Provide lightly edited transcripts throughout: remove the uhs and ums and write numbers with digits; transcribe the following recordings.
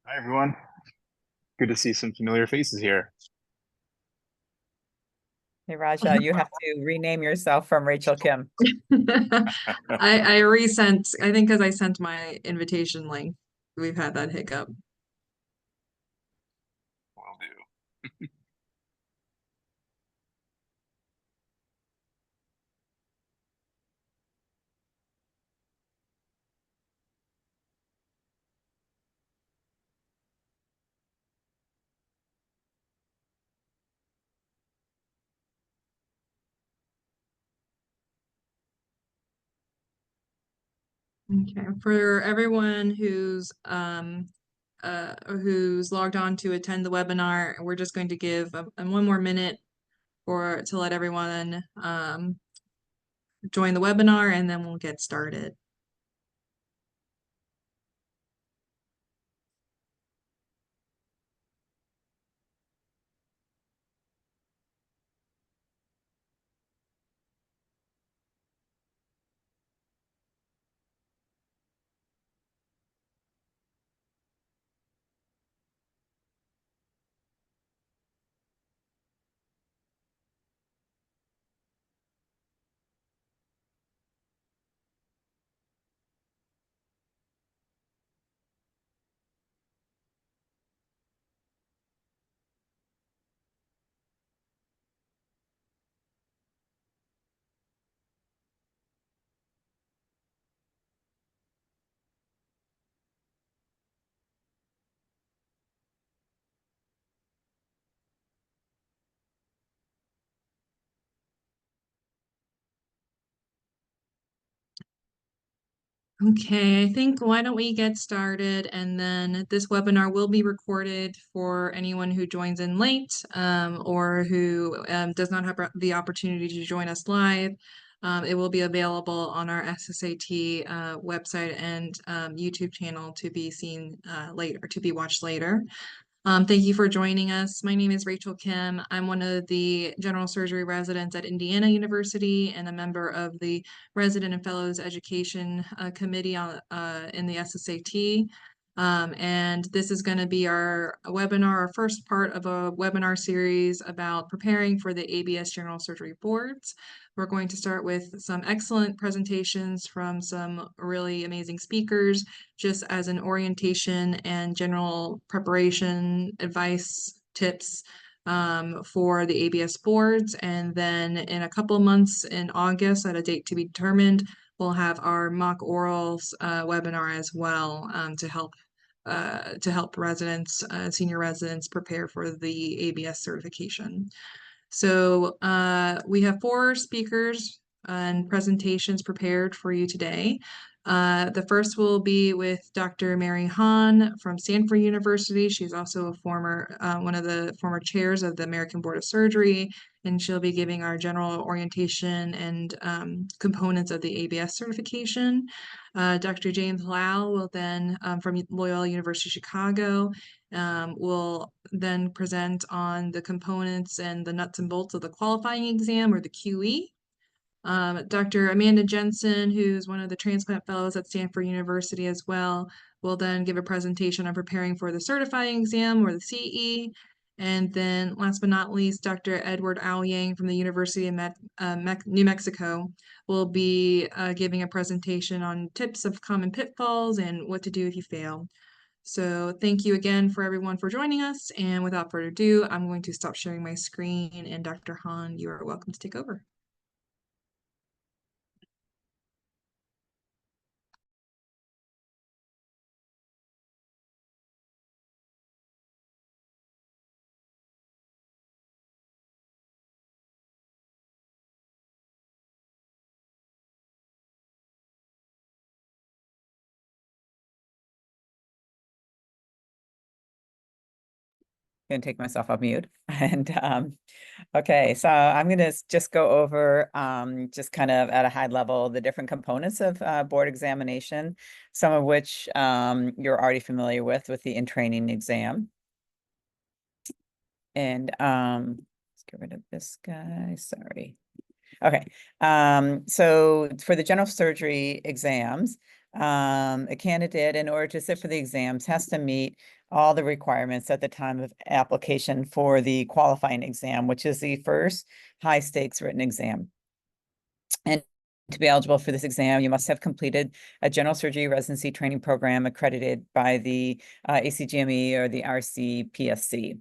Hi, everyone. Good to see some familiar faces here. Hey Raja, you have to rename yourself from Rachel Kim. I resent, I think because I sent my invitation link. We've had that hiccup. Will do. Okay, for everyone who's logged on to attend the webinar, we're just going to give one more minute to let everyone join the webinar, and then we'll get started. Okay, I think why don't we get started, and then this webinar will be recorded for anyone who joins in late or who does not have the opportunity to join us live. It will be available on our SSAT website and YouTube channel to be seen later, to be watched later. Thank you for joining us. My name is Rachel Kim. I'm one of the general surgery residents at Indiana University and a member of the Resident and Fellows Education Committee in the SSAT. And this is going to be our webinar, our first part of a webinar series about preparing for the ABS General Surgery Boards. We're going to start with some excellent presentations from some really amazing speakers, just as an orientation and general preparation advice tips for the ABS boards. And then in a couple of months in August, at a date to be determined, we'll have our mock orals webinar as well to help residents, senior residents prepare for the ABS certification. So we have 4 speakers and presentations prepared for you today. The first will be with Dr. Mary Hahn from Stanford University. She's also a one of the former chairs of the American Board of Surgery, and she'll be giving our general orientation and components of the ABS certification. Dr. James Lau will then, from Loyola University Chicago, will then present on the components and the nuts and bolts of the qualifying exam, or the QE. Dr. Amanda Jensen, who's one of the transplant fellows at Stanford University as well, will then give a presentation on preparing for the certifying exam, or the CE. And then last but not least, Dr. Edward Aoyang from the University of New Mexico will be giving a presentation on tips of common pitfalls and what to do if you fail. So thank you again for everyone for joining us. And without further ado, I'm going to stop sharing my screen, and Dr. Hahn, you are welcome to take over. Gonna take myself off mute. And okay, so I'm gonna just go over just kind of at a high level the different components of board examination, some of which you're already familiar with the in-training exam. And let's get rid of this guy, sorry. Okay, so for the general surgery exams, a candidate, in order to sit for the exams, has to meet all the requirements at the time of application for the qualifying exam, which is the first high stakes written exam. And to be eligible for this exam, you must have completed a general surgery residency training program accredited by the ACGME or the RCPSC.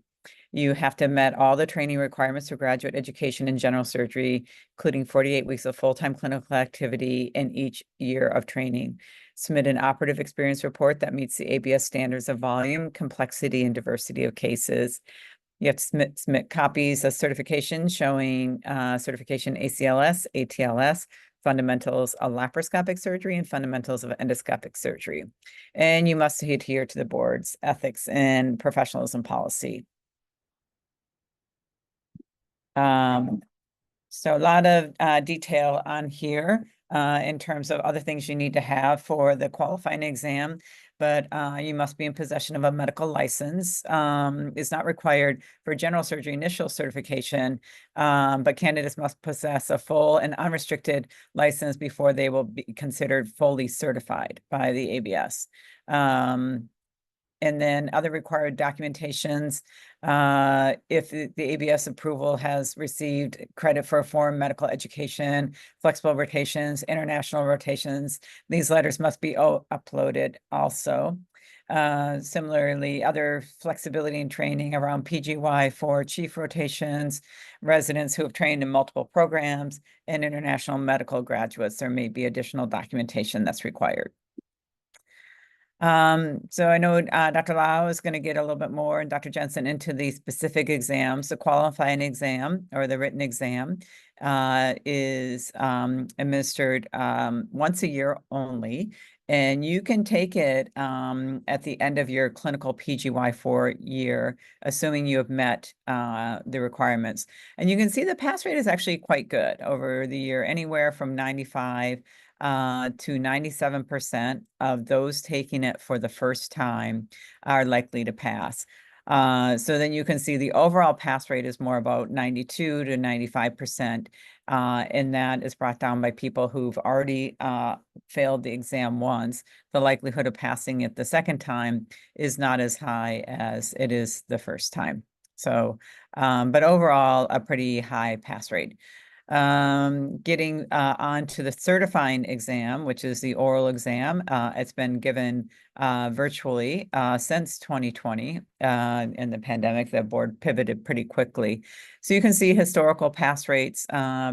You have to have met all the training requirements for graduate education in general surgery, including 48 weeks of full-time clinical activity in each year of training. Submit an operative experience report that meets the ABS standards of volume, complexity, and diversity of cases. You have to submit copies of certification showing certification ACLS, ATLS, fundamentals of laparoscopic surgery, and fundamentals of endoscopic surgery. And you must adhere to the board's ethics and professionalism policy. So a lot of detail on here in terms of other things you need to have for the qualifying exam, but you must be in possession of a medical license. It's not required for general surgery initial certification, but candidates must possess a full and unrestricted license before they will be considered fully certified by the ABS. And then other required documentations, if the ABS approval has received credit for foreign medical education, flexible rotations, international rotations, these letters must be uploaded also. Similarly, other flexibility and training around PGY for chief rotations, residents who have trained in multiple programs, and international medical graduates, there may be additional documentation that's required. So I know Dr. Lau is going to get a little bit more, and Dr. Jensen, into the specific exams. The qualifying exam or the written exam is administered once a year only, and you can take it at the end of your clinical PGY4 year, assuming you have met the requirements. And you can see the pass rate is actually quite good over the year, anywhere from 95 to 97% of those taking it for the first time are likely to pass. So then you can see the overall pass rate is more about 92 to 95%. And that is brought down by people who've already failed the exam once. The likelihood of passing it the second time is not as high as it is the first time. So, but overall, a pretty high pass rate. Getting on to the certifying exam, which is the oral exam. It's been given virtually since 2020 in the pandemic. The board pivoted pretty quickly. So you can see historical pass rates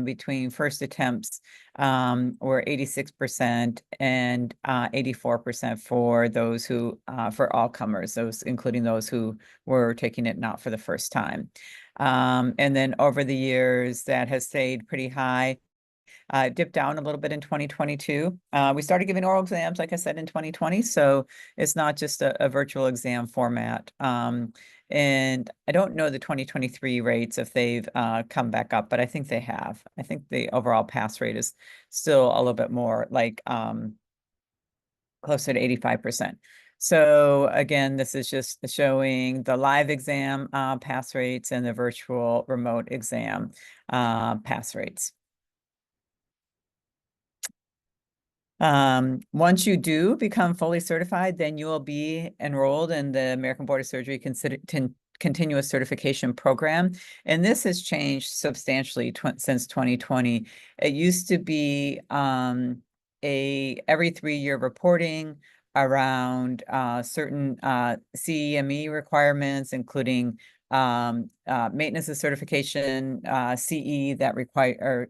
between first attempts were 86% and 84% for those who, for all comers, those including those who were taking it not for the first time. And then over the years, that has stayed pretty high. Dipped down a little bit in 2022. We started giving oral exams, like I said, in 2020. So it's not just a virtual exam format. And I don't know the 2023 rates if they've come back up, but I think they have. I think the overall pass rate is still a little bit more like closer to 85%. So again, this is just showing the live exam pass rates and the virtual remote exam pass rates. Once you do become fully certified, then you will be enrolled in the American Board of Surgery continuous certification program. And this has changed substantially since 2020. It used to be every 3-year reporting around certain CEME requirements, including maintenance of certification, CE that require,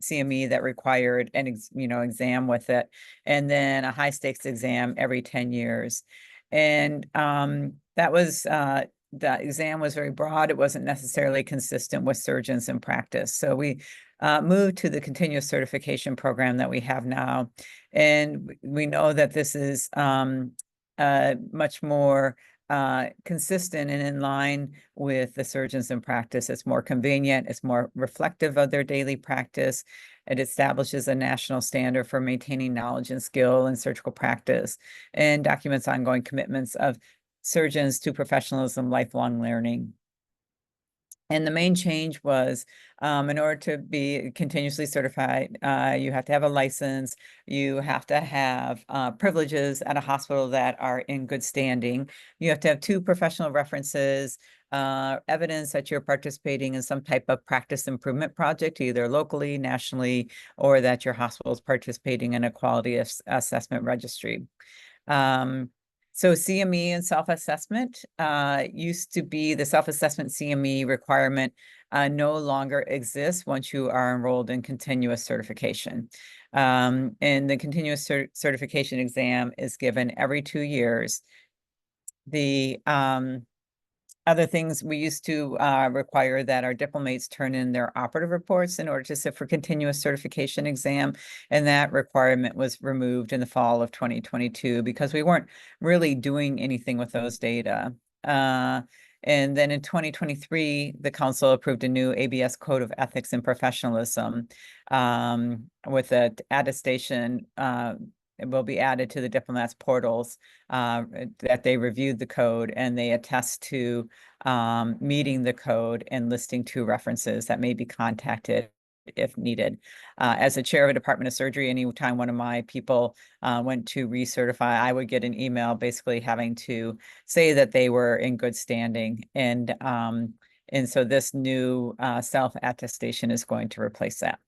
CME that required an exam with it, and then a high stakes exam every 10 years. And that was the exam was very broad. It wasn't necessarily consistent with surgeons in practice. So we moved to the continuous certification program that we have now. And we know that this is much more consistent and in line with the surgeons in practice. It's more convenient, it's more reflective of their daily practice. It establishes a national standard for maintaining knowledge and skill in surgical practice, and documents ongoing commitments of surgeons to professionalism, lifelong learning. And the main change was, in order to be continuously certified, you have to have a license, you have to have privileges at a hospital that are in good standing, you have to have 2 professional references, evidence that you're participating in some type of practice improvement project, either locally, nationally, or that your hospital is participating in a quality assessment registry. So CME and self-assessment used to be the self-assessment CME requirement no longer exists once you are enrolled in continuous certification. And the continuous certification exam is given every 2 years. The other things, we used to require that our diplomates turn in their operative reports in order to sit for continuous certification exam. And that requirement was removed in the fall of 2022 because we weren't really doing anything with those data. And then in 2023, the council approved a new ABS Code of Ethics and Professionalism with an attestation it will be added to the diplomats portals that they reviewed the code and they attest to meeting the code and listing 2 references that may be contacted if needed. As a chair of a department of surgery, anytime one of my people went to recertify, I would get an email basically having to say that they were in good standing. And so this new self-attestation is going to replace that.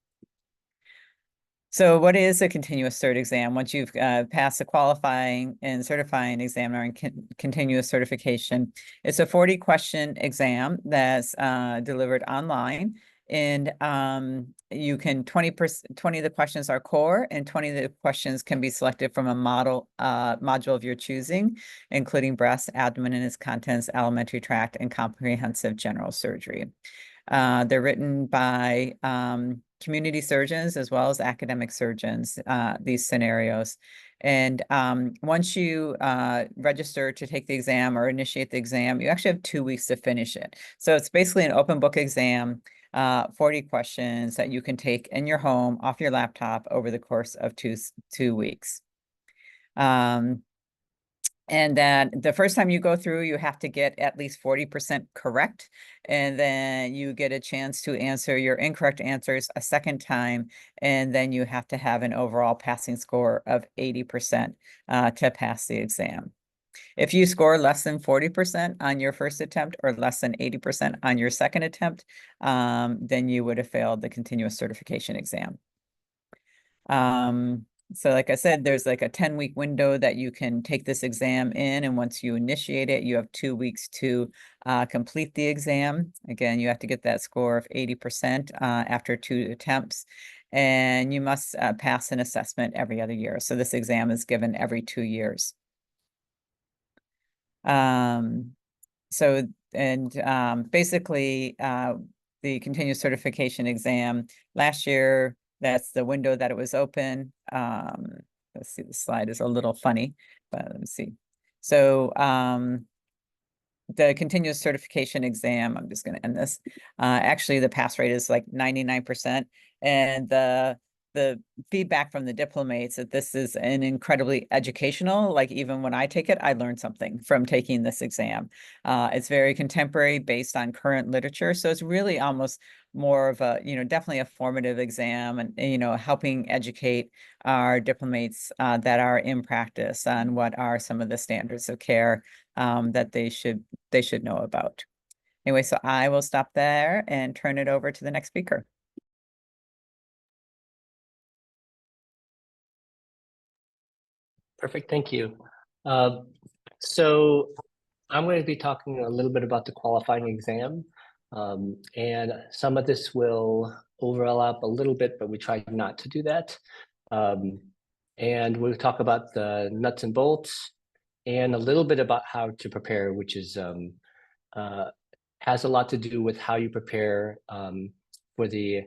So what is a continuous cert exam? Once you've passed the qualifying and certifying examiner and continuous certification, it's a 40-question exam that's delivered online. And you can 20 of the questions are core and 20 of the questions can be selected from a module of your choosing, including breast, abdomen and its contents, alimentary tract, and comprehensive general surgery. They're written by community surgeons as well as academic surgeons, these scenarios. And once you register to take the exam or initiate the exam, you actually have 2 weeks to finish it. So it's basically an open book exam, 40 questions that you can take in your home off your laptop over the course of two weeks. And then the first time you go through, you have to get at least 40% correct. And then you get a chance to answer your incorrect answers a second time. And then you have to have an overall passing score of 80% to pass the exam. If you score less than 40% on your first attempt or less than 80% on your second attempt, then you would have failed the continuous certification exam. So like I said, there's like a 10-week window that you can take this exam in. And once you initiate it, you have 2 weeks to complete the exam. Again, you have to get that score of 80% after 2 attempts. And you must pass an assessment every other year. So this exam is given every 2 years. Basically, the continuous certification exam last year, that's the window that it was open. Let's see, the slide is a little funny, but let me see. So the continuous certification exam, I'm just going to end this. Actually, the pass rate is like 99%. And the feedback from the diplomates that this is an incredibly educational, like even when I take it, I learned something from taking this exam. It's very contemporary based on current literature. So it's really almost more of a, definitely a formative exam and, helping educate our diplomates that are in practice on what are some of the standards of care that they should know about. Anyway, so I will stop there and turn it over to the next speaker. Perfect, thank you. So I'm going to be talking a little bit about the qualifying exam. And some of this will overlap a little bit, but we try not to do that. And we'll talk about the nuts and bolts and a little bit about how to prepare, which is has a lot to do with how you prepare for the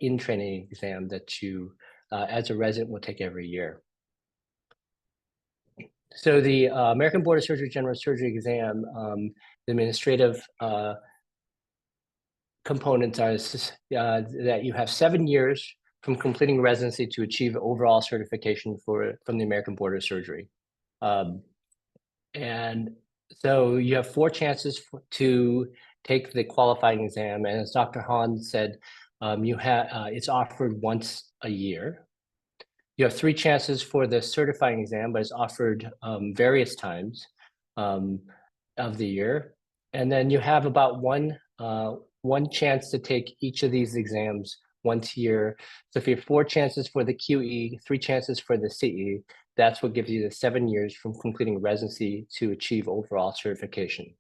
in-training exam that you, as a resident, will take every year. So the American Board of Surgery General Surgery exam, the administrative components are that you have 7 years from completing residency to achieve overall certification from the American Board of Surgery. And so you have 4 chances to take the qualifying exam. And as Dr. Hahn said, it's offered once a year. You have 3 chances for the certifying exam, but it's offered various times of the year. And then you have about one chance to take each of these exams once a year. So if you have 4 chances for the QE, 3 chances for the CE, that's what gives you the 7 years from completing residency to achieve overall certification.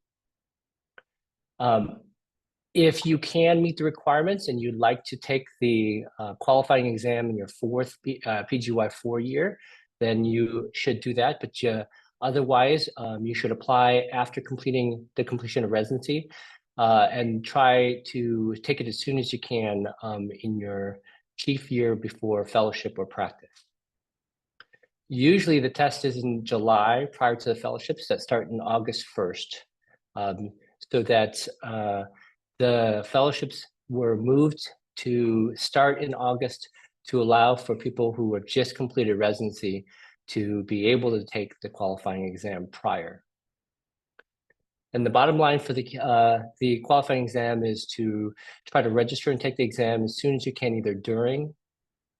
If you can meet the requirements and you'd like to take the qualifying exam in your 4th PGY4 year, then you should do that. But otherwise, you should apply after completing the completion of residency and try to take it as soon as you can in your chief year before fellowship or practice. Usually the test is in July prior to the fellowships that start in August 1st. So that the fellowships were moved to start in August to allow for people who have just completed residency to be able to take the qualifying exam prior. And the bottom line for the qualifying exam is to try to register and take the exam as soon as you can, either during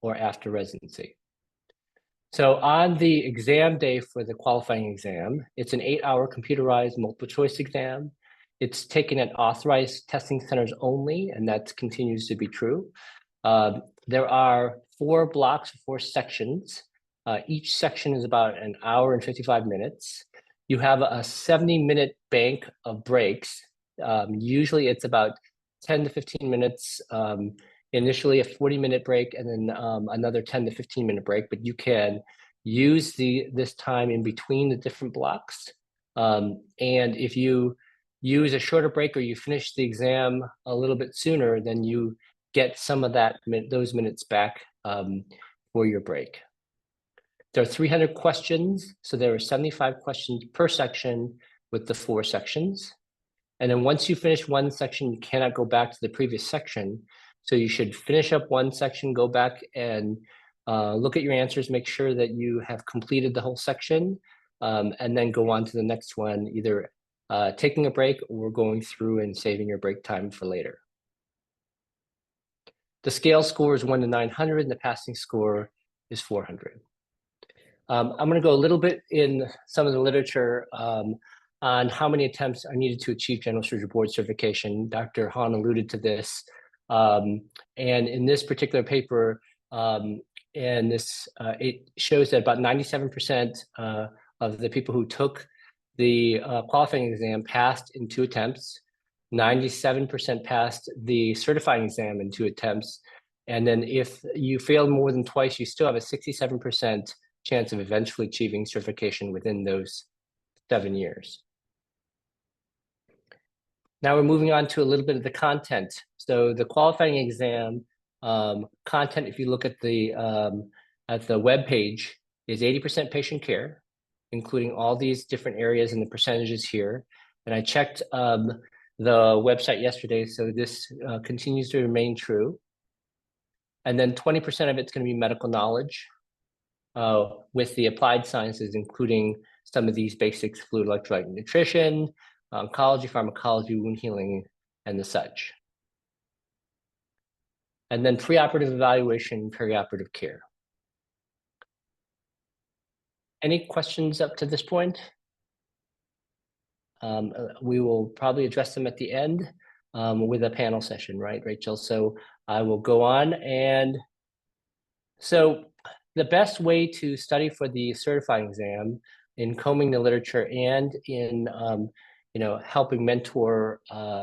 or after residency. So on the exam day for the qualifying exam, it's an 8-hour computerized multiple choice exam. It's taken at authorized testing centers only, and that continues to be true. There are 4 blocks, 4 sections. Each section is about an hour and 55 minutes. You have a 70-minute bank of breaks. Usually it's about 10 to 15 minutes, initially a 40-minute break, and then another 10 to 15-minute break, but you can use this time in between the different blocks. And if you use a shorter break or you finish the exam a little bit sooner, then you get some of those minutes back for your break. There are 300 questions, so there are 75 questions per section with the 4 sections. And then once you finish one section, you cannot go back to the previous section. So you should finish up one section, go back and look at your answers, make sure that you have completed the whole section, and then go on to the next one, either taking a break or going through and saving your break time for later. The scale score is 1 to 900, and the passing score is 400. I'm going to go a little bit in some of the literature on how many attempts are needed to achieve general surgery board certification. Dr. Hahn alluded to this. And in this particular paper, it shows that about 97% of the people who took the qualifying exam passed in 2 attempts. 97% passed the certifying exam in 2 attempts. And then if you failed more than twice, you still have a 67% chance of eventually achieving certification within those 7 years. Now we're moving on to a little bit of the content. So the qualifying exam content, if you look at the web page, is 80% patient care, including all these different areas and the percentages here. And I checked the website yesterday, so this continues to remain true. And then 20% of it's going to be medical knowledge with the applied sciences, including some of these basics: fluid, electrolyte, nutrition, oncology, pharmacology, wound healing, and the such. And then preoperative evaluation, perioperative care. Any questions up to this point? We will probably address them at the end with a panel session, right, Rachel? So I will go on. And so the best way to study for the certifying exam, in combing the literature and in helping mentor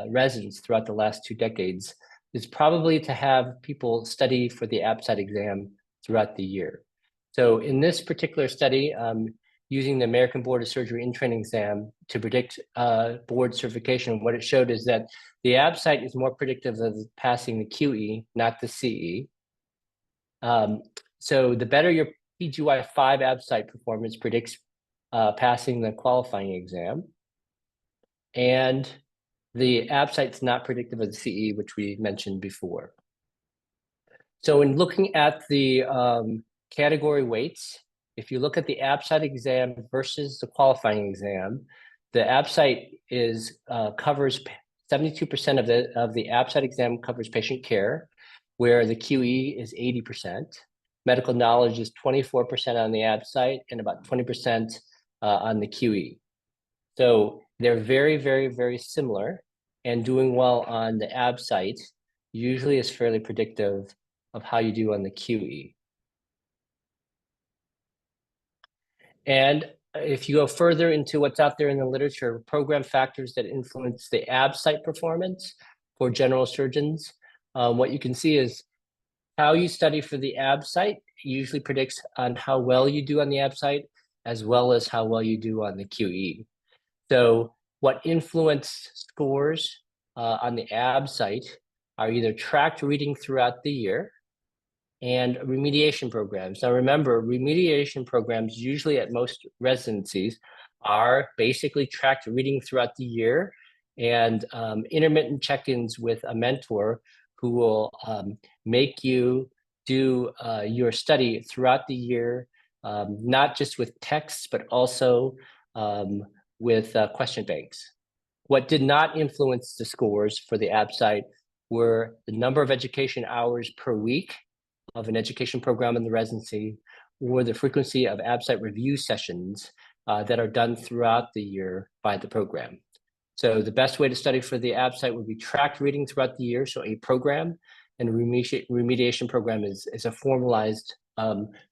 residents throughout the last 2 decades, is probably to have people study for the ABSAT exam throughout the year. So in this particular study, using the American Board of Surgery in-training exam to predict board certification, what it showed is that the ABSAT is more predictive of passing the QE, not the CE. So the better your PGY5 ABSAT performance predicts passing the qualifying exam. And the ABSAT's not predictive of the CE, which we mentioned before. So in looking at the category weights, if you look at the ABSAT exam versus the qualifying exam, the ABSAT covers 72% of the ABSAT exam covers patient care, where the QE is 80%. Medical knowledge is 24% on the ABSAT and about 20% on the QE. So they're very, very, very similar, and doing well on the ABSAT usually is fairly predictive of how you do on the QE. And if you go further into what's out there in the literature, program factors that influence the ABSAT performance for general surgeons, what you can see is how you study for the ABSAT usually predicts on how well you do on the ABSAT, as well as how well you do on the QE. So what influence scores on the ABSAT are either tracked reading throughout the year and remediation programs. Now remember, remediation programs usually at most residencies are basically tracked reading throughout the year and intermittent check-ins with a mentor who will make you do your study throughout the year, not just with texts, but also with question banks. What did not influence the scores for the ABSAT were the number of education hours per week of an education program in the residency, or the frequency of ABSAT review sessions that are done throughout the year by the program. So the best way to study for the ABSAT would be tracked reading throughout the year, so a program, and a remediation program is a formalized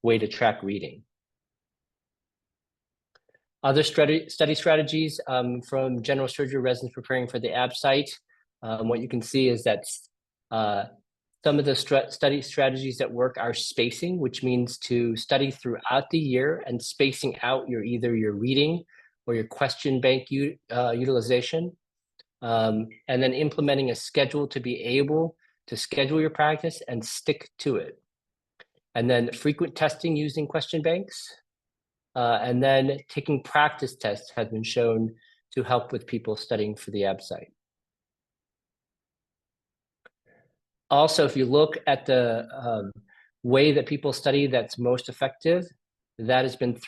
way to track reading. Other study strategies from general surgery residents preparing for the ABSAT, what you can see is that some of the study strategies that work are spacing, which means to study throughout the year and spacing out either your reading or your question bank utilization, and then implementing a schedule to be able to schedule your practice and stick to it. And then frequent testing using question banks, and then taking practice tests has been shown to help with people studying for the ABSAT. Also, if you look at the way that people study that's most effective, that has been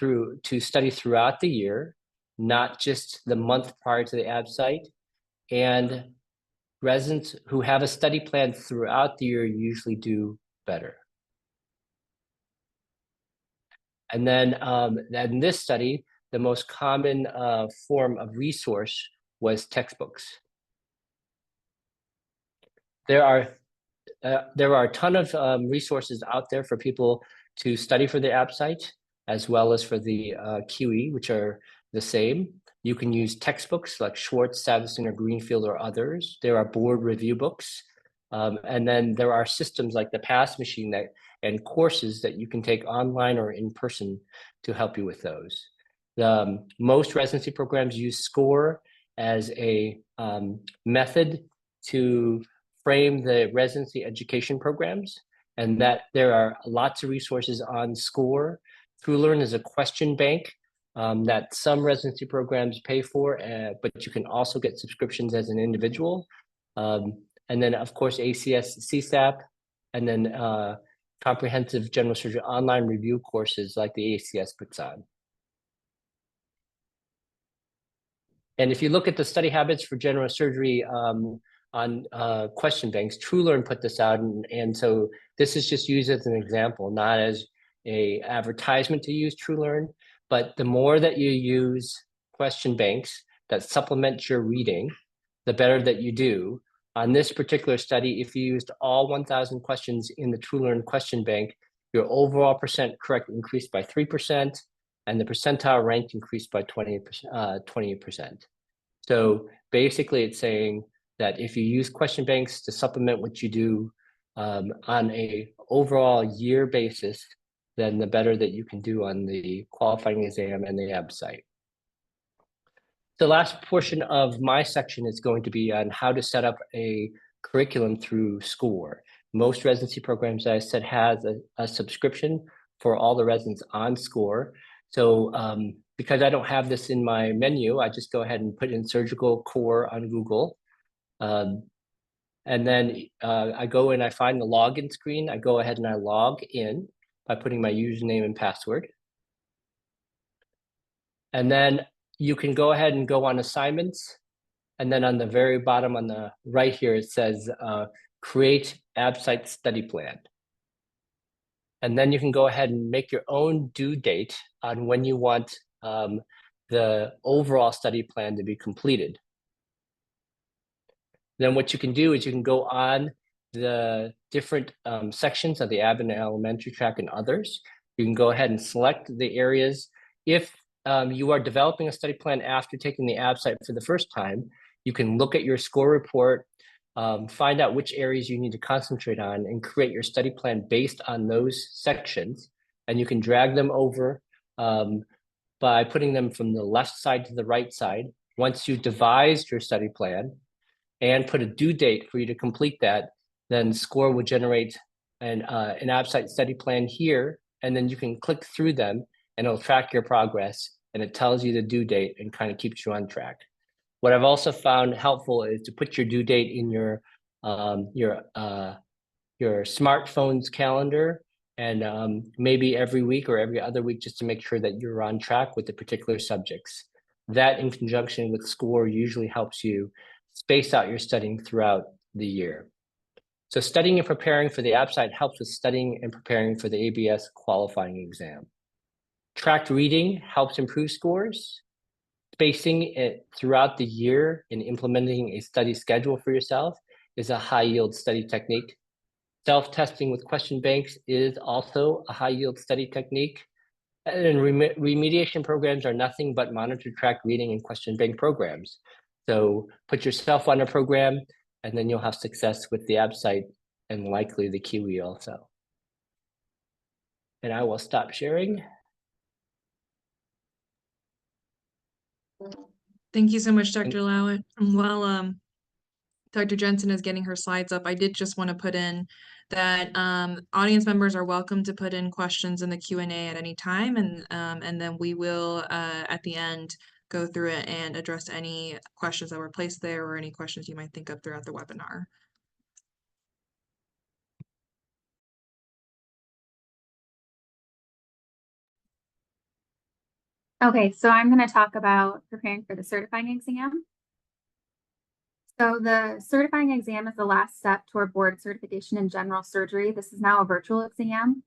to study throughout the year, not just the month prior to the ABSAT. And residents who have a study plan throughout the year usually do better. And then in this study, the most common form of resource was textbooks. There are a ton of resources out there for people to study for the ABSAT, as well as for the QE, which are the same. You can use textbooks like Schwartz, Savison, or Greenfield, or others. There are board review books. And then there are systems like the PASS machine and courses that you can take online or in person to help you with those. Most residency programs use SCORE as a method to frame the residency education programs, and that there are lots of resources on SCORE. TrueLearn is a question bank that some residency programs pay for, but you can also get subscriptions as an individual. And then, of course, ACS, CSAP, and then comprehensive general surgery online review courses like the ACS puts on. And if you look at the study habits for general surgery on question banks, TrueLearn put this out, and so this is just used as an example, not as a advertisement to use TrueLearn, but the more that you use question banks that supplement your reading, the better that you do. On this particular study, if you used all 1,000 questions in the TrueLearn question bank, your overall percent correct increased by 3%, and the percentile rank increased by 28%. So basically, it's saying that if you use question banks to supplement what you do on a overall year basis, then the better that you can do on the qualifying exam and the ABSAT. The last portion of my section is going to be on how to set up a curriculum through SCORE. Most residency programs, as I said, has a subscription for all the residents on SCORE. So because I don't have this in my menu, I just go ahead and put in surgical core on Google. And then I go and I find the login screen. I go ahead and I log in by putting my username and password. And then you can go ahead and go on assignments And then on the very bottom on the right here, it says create ABSITE study plan. And then you can go ahead and make your own due date on when you want the overall study plan to be completed. Then what you can do is you can go on the different sections of the admin elementary track and others. You can go ahead and select the areas. If you are developing a study plan after taking the ABSITE for the first time, you can look at your score report, find out which areas you need to concentrate on, and create your study plan based on those sections. And you can drag them over by putting them from the left side to the right side. Once you've devised your study plan and put a due date for you to complete that, then SCORE will generate an ABSITE study plan here, and then you can click through them and it'll track your progress, and it tells you the due date and kind of keeps you on track. What I've also found helpful is to put your due date in your smartphone's calendar, and maybe every week or every other week, just to make sure that you're on track with the particular subjects. That in conjunction with SCORE usually helps you space out your studying throughout the year. So studying and preparing for the ABSITE helps with studying and preparing for the ABS qualifying exam. Tracked reading helps improve scores. Spacing it throughout the year and implementing a study schedule for yourself is a high yield study technique. Self-testing with question banks is also a high yield study technique. And remediation programs are nothing but monitor, track, reading, and question bank programs. So put yourself on a program, and then you'll have success with the ABSITE and likely the Kiwi also. And I will stop sharing. Thank you so much, Dr. Lowett. While Dr. Jensen is getting her slides up, I did just want to put in that audience members are welcome to put in questions in the Q&A at any time, and then we will at the end go through it and address any questions that were placed there or any questions you might think of throughout the webinar. Okay, so I'm going to talk about preparing for the certifying exam. So the certifying exam is the last step toward board certification in general surgery. This is now a virtual exam.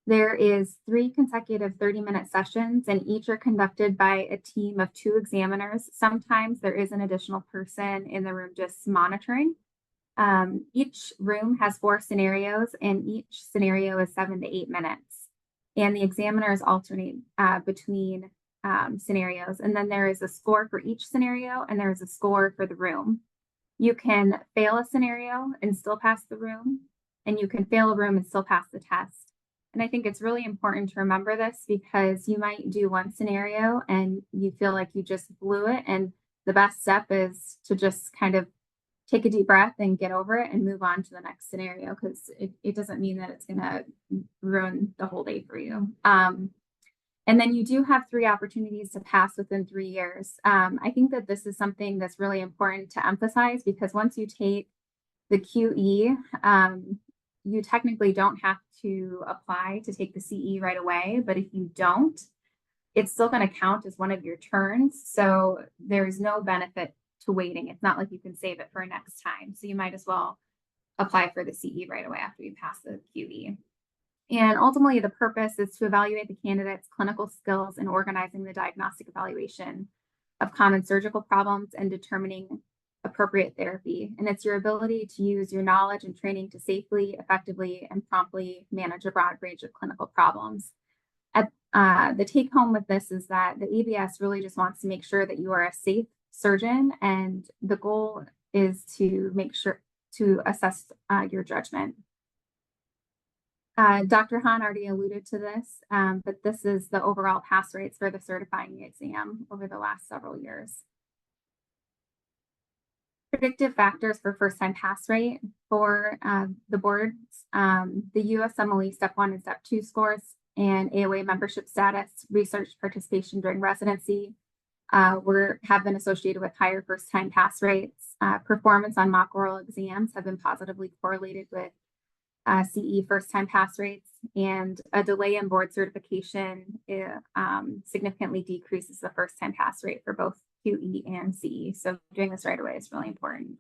There is 3 consecutive 30-minute sessions, and each are conducted by a team of 2 examiners. Sometimes there is an additional person in the room just monitoring. Each room has 4 scenarios, and each scenario is 7 to 8 minutes. And the examiners alternate between scenarios. And then there is a score for each scenario, and there is a score for the room. You can fail a scenario and still pass the room, and you can fail a room and still pass the test. And I think it's really important to remember this, because you might do one scenario and you feel like you just blew it. And the best step is to just kind of take a deep breath and get over it and move on to the next scenario, because it doesn't mean that it's going to ruin the whole day for you. And then you do have 3 opportunities to pass within 3 years. I think that this is something that's really important to emphasize, because once you take the QE, you technically don't have to apply to take the CE right away. But if you don't, it's still going to count as one of your turns. So there's no benefit to waiting. It's not like you can save it for next time. So you might as well apply for the CE right away after you pass the QE. And ultimately, the purpose is to evaluate the candidate's clinical skills in organizing the diagnostic evaluation of common surgical problems and determining appropriate therapy. And it's your ability to use your knowledge and training to safely, effectively, and promptly manage a broad range of clinical problems. The take home with this is that the ABS really just wants to make sure that you are a safe surgeon, and the goal is to make sure to assess your judgment. Dr. Hahn already alluded to this, but this is the overall pass rates for the certifying exam over the last several years. Predictive factors for first-time pass rate for the boards, the USMLE Step 1 and Step 2 scores, and AOA membership status, research participation during residency have been associated with higher first-time pass rates. Performance on mock oral exams have been positively correlated with CE first-time pass rates, and a delay in board certification significantly decreases the first-time pass rate for both QE and CE. So doing this right away is really important.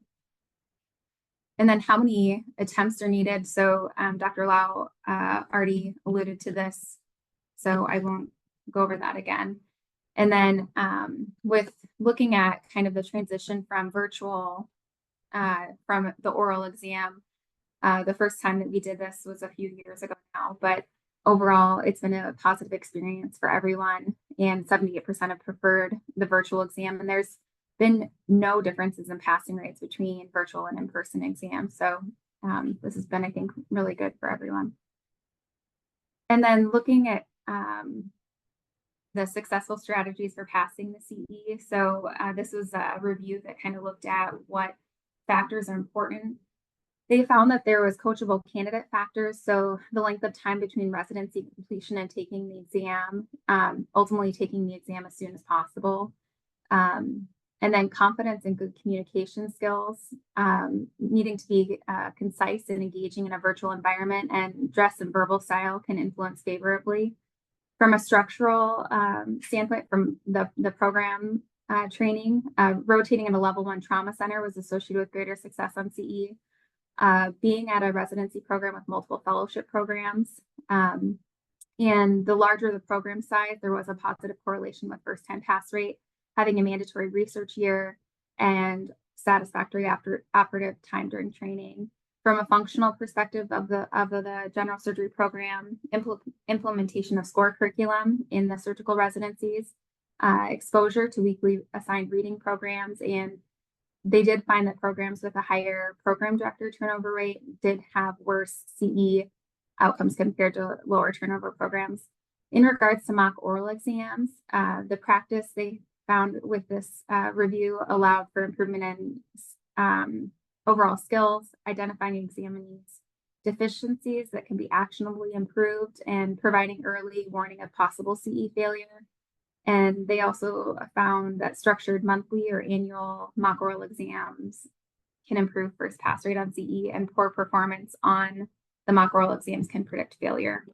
And then how many attempts are needed? So Dr. Lau already alluded to this, so I won't go over that again. And then with looking at kind of the transition from virtual, from the oral exam, the first time that we did this was a few years ago now, but overall, it's been a positive experience for everyone, and 78% have preferred the virtual exam, and there's been no differences in passing rates between virtual and in-person exams. So this has been, I think, really good for everyone. And then looking at the successful strategies for passing the CE. So this was a review that kind of looked at what factors are important. They found that there was coachable candidate factors, so the length of time between residency completion and taking the exam, ultimately taking the exam as soon as possible. And then confidence and good communication skills, needing to be concise and engaging in a virtual environment, and dress and verbal style can influence favorably. From a structural standpoint, from the program training, rotating in a level 1 trauma center was associated with greater success on CE. Being at a residency program with multiple fellowship programs, and the larger the program size, there was a positive correlation with first-time pass rate, having a mandatory research year, and satisfactory operative time during training. From a functional perspective of the general surgery program, implementation of SCORE curriculum in the surgical residencies, exposure to weekly assigned reading programs, and they did find that programs with a higher program director turnover rate did have worse CE outcomes compared to lower turnover programs. In regards to mock oral exams, the practice they found with this review allowed for improvement in overall skills, identifying examinees' deficiencies that can be actionably improved, and providing early warning of possible CE failure. And they also found that structured monthly or annual mock oral exams can improve first pass rate on CE, and poor performance on the mock oral exams can predict failure.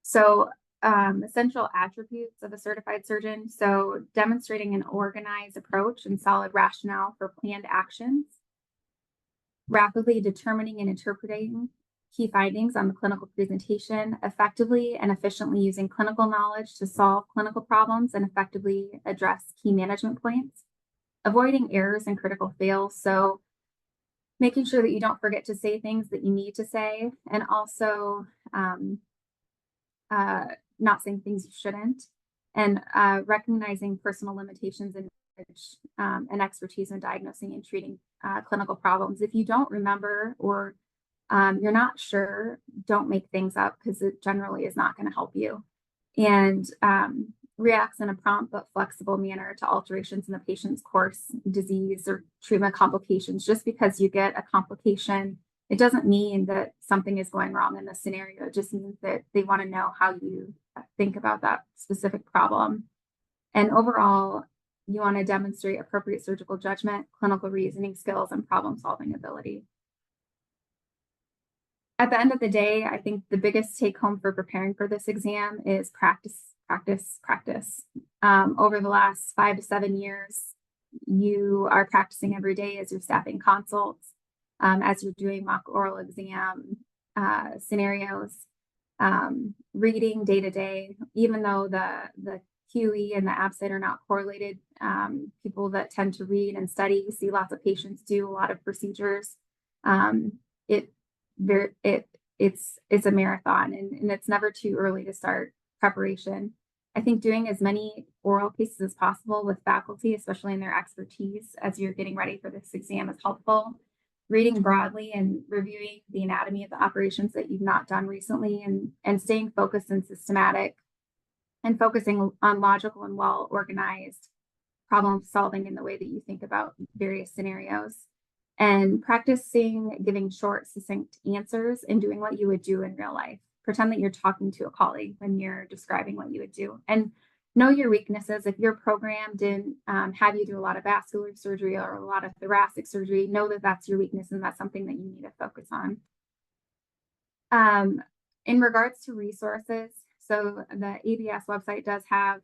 So essential attributes of a certified surgeon. So demonstrating an organized approach and solid rationale for planned actions, rapidly determining and interpreting key findings on the clinical presentation, effectively and efficiently using clinical knowledge to solve clinical problems and effectively address key management points, avoiding errors and critical fails. So making sure that you don't forget to say things that you need to say, and also not saying things you shouldn't, and recognizing personal limitations in and expertise in diagnosing and treating clinical problems. If you don't remember or you're not sure, don't make things up, because it generally is not going to help you. And reacts in a prompt but flexible manner to alterations in the patient's course, disease, or treatment complications. Just because you get a complication, it doesn't mean that something is going wrong in the scenario. It just means that they want to know how you think about that specific problem. And overall, you want to demonstrate appropriate surgical judgment, clinical reasoning skills, and problem-solving ability. At the end of the day, I think the biggest take home for preparing for this exam is practice, practice, practice. Over the last 5 to 7 years, you are practicing every day as you're staffing consults, as you're doing mock oral exam scenarios, reading day to day. Even though the QE and the ABSIT are not correlated, people that tend to read and study, see lots of patients, do a lot of procedures. It's a marathon, and it's never too early to start preparation. I think doing as many oral cases as possible with faculty, especially in their expertise as you're getting ready for this exam, is helpful. Reading broadly and reviewing the anatomy of the operations that you've not done recently, and staying focused and systematic, and focusing on logical and well-organized problem solving in the way that you think about various scenarios. And practicing giving short, succinct answers and doing what you would do in real life. Pretend that you're talking to a colleague when you're describing what you would do. And know your weaknesses. If your program didn't have you do a lot of vascular surgery or a lot of thoracic surgery, know that that's your weakness, and that's something that you need to focus on. In regards to resources, So the ABS website does have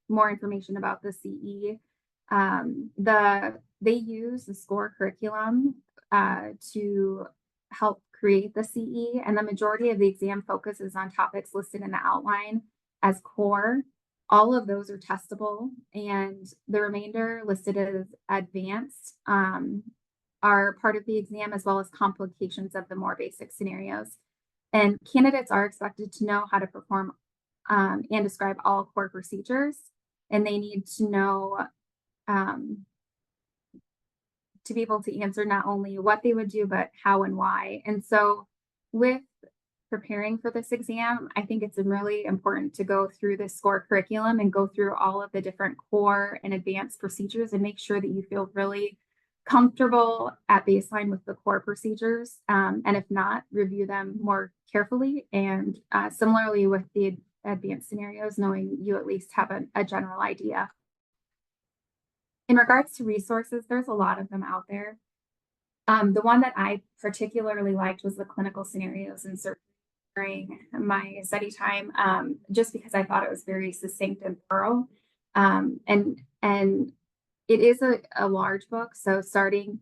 more information about the CE. They use the SCORE curriculum to help create the CE, and the majority of the exam focuses on topics listed in the outline as core. All of those are testable, and the remainder listed as advanced are part of the exam, as well as complications of the more basic scenarios. And candidates are expected to know how to perform and describe all core procedures, and they need to know to be able to answer not only what they would do, but how and why. And so with preparing for this exam, I think it's really important to go through the SCORE curriculum and go through all of the different core and advanced procedures and make sure that you feel really comfortable at baseline with the core procedures. And if not, review them more carefully. And similarly with the advanced scenarios, knowing you at least have a general idea. In regards to resources, there's a lot of them out there. The one that I particularly liked was the clinical scenarios and surgery during my study time, just because I thought it was very succinct and thorough. And it is a large book, so starting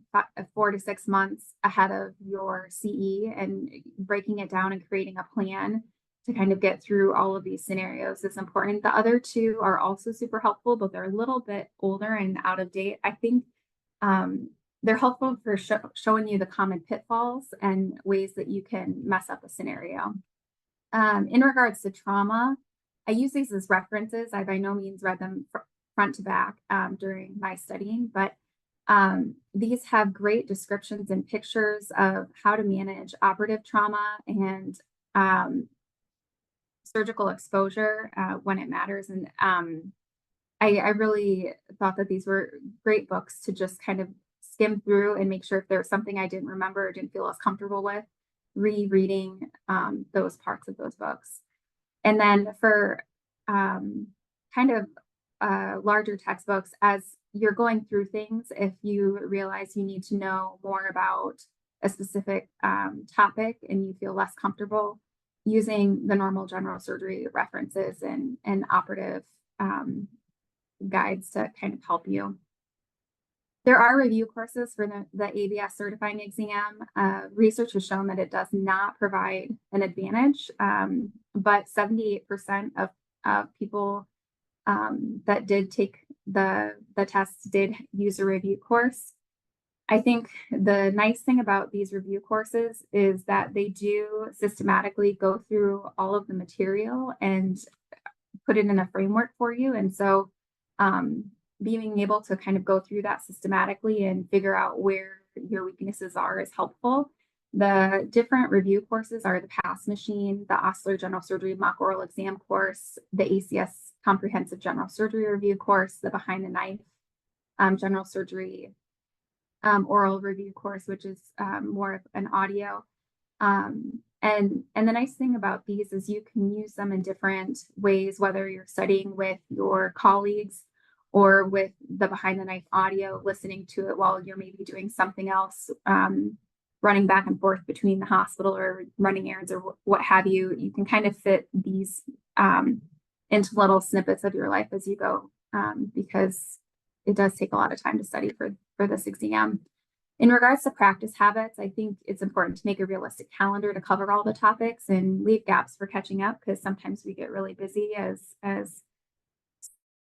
4 to 6 months ahead of your CE and breaking it down and creating a plan to kind of get through all of these scenarios is important. The other two are also super helpful, but they're a little bit older and out of date. I think they're helpful for showing you the common pitfalls and ways that you can mess up a scenario. In regards to trauma, I use these as references. I by no means read them front to back during my studying, but these have great descriptions and pictures of how to manage operative trauma and surgical exposure when it matters. And I really thought that these were great books to just kind of skim through and make sure if there was something I didn't remember or didn't feel as comfortable with, rereading those parts of those books. And then for kind of larger textbooks, as you're going through things, if you realize you need to know more about a specific topic and you feel less comfortable, using the normal general surgery references and operative guides to kind of help you. There are review courses for the ABS certifying exam. Research has shown that it does not provide an advantage, but 78% of people that did take the tests did use a review course. I think the nice thing about these review courses is that they do systematically go through all of the material and put it in a framework for you. And so being able to kind of go through that systematically and figure out where your weaknesses are is helpful. The different review courses are the PASS machine, the Osler General Surgery Mock Oral Exam course, the ACS Comprehensive General Surgery Review course, the Behind the Knife General Surgery oral review course, which is more of an audio. And the nice thing about these is you can use them in different ways, whether you're studying with your colleagues or with the Behind the Knife audio, listening to it while you're maybe doing something else, running back and forth between the hospital or running errands or what have you. You can kind of fit these into little snippets of your life as you go, because it does take a lot of time to study for this exam. In regards to practice habits, I think it's important to make a realistic calendar to cover all the topics and leave gaps for catching up, because sometimes we get really busy as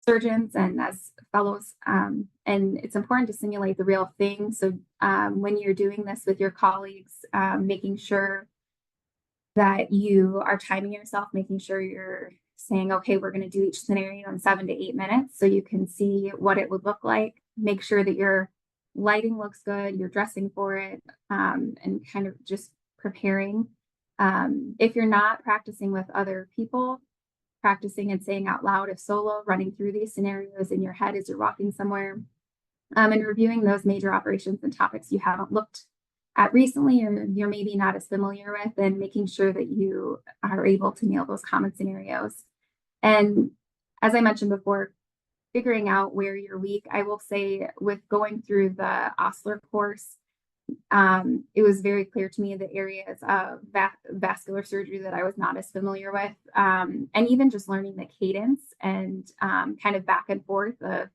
surgeons and as fellows, and it's important to simulate the real thing. So when you're doing this with your colleagues, making sure that you are timing yourself, making sure you're saying, okay, we're going to do each scenario in 7 to 8 minutes so you can see what it would look like. Make sure that your lighting looks good, you're dressing for it, and kind of just preparing. If you're not practicing with other people, practicing and saying out loud if solo, running through these scenarios in your head as you're walking somewhere, and reviewing those major operations and topics you haven't looked at recently or you're maybe not as familiar with, and making sure that you are able to nail those common scenarios. And as I mentioned before, figuring out where you're weak. I will say with going through the Osler course, it was very clear to me the areas of vascular surgery that I was not as familiar with. And even just learning the cadence and kind of back and forth of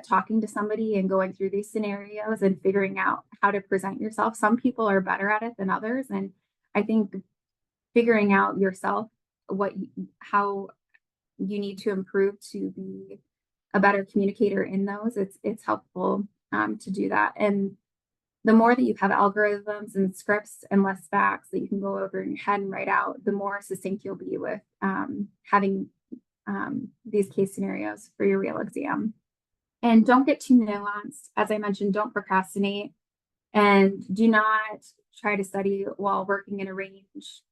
talking to somebody and going through these scenarios and figuring out how to present yourself. Some people are better at it than others. And I think figuring out yourself how you need to improve to be a better communicator in those, it's helpful to do that. And the more that you have algorithms and scripts and less facts that you can go over in your head and write out, the more succinct you'll be with having these case scenarios for your real exam. And don't get too nuanced. As I mentioned, don't procrastinate, and do not try to study while working in arrange